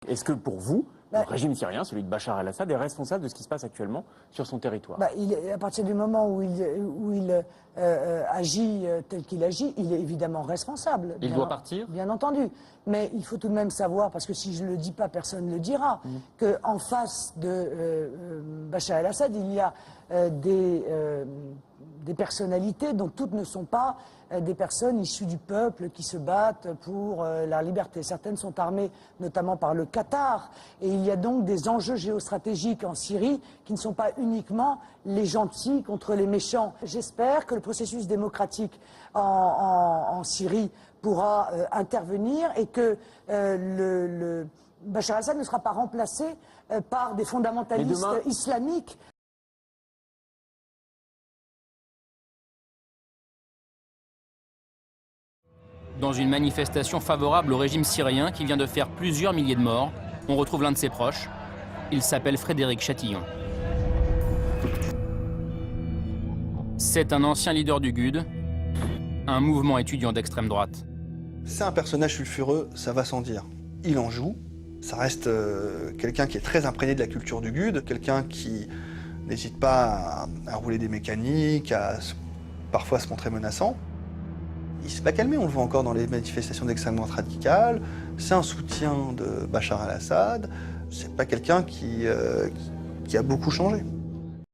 Est-ce que pour vous, le régime syrien, celui de Bachar el-Assad, est responsable de ce qui se passe actuellement sur son territoire? À partir du moment où il agit tel qu'il agit, il est évidemment responsable. Il doit partir? Bien entendu. Mais il faut tout de même savoir, parce que si je ne le dis pas, personne ne le dira, qu'en face de Bachar el-Assad, il y a des personnalités dont toutes ne sont pas des personnes issues du peuple qui se battent pour la liberté. Certaines sont armées notamment par le Qatar. Et il y a donc des enjeux géostratégiques en Syrie qui ne sont pas uniquement les gentils contre les méchants. J'espère que le processus démocratique en Syrie pourra intervenir et que Bachar el-Assad ne sera pas remplacé par des fondamentalistes islamiques. Dans une manifestation favorable au régime syrien qui vient de faire plusieurs milliers de morts, on retrouve l'un de ses proches. Il s'appelle Frédéric Chatillon. C'est un ancien leader du GUD, un mouvement étudiant d'extrême droite. C'est un personnage sulfureux, ça va sans dire. Il en joue, ça reste quelqu'un qui est très imprégné de la culture du GUD, quelqu'un qui n'hésite pas à rouler des mécaniques, parfois se montrer menaçant. Il ne s'est pas calmé, on le voit encore dans les manifestations d'extrême droite radicale. C'est un soutien de Bachar el-Assad. C'est pas quelqu'un qui a beaucoup changé.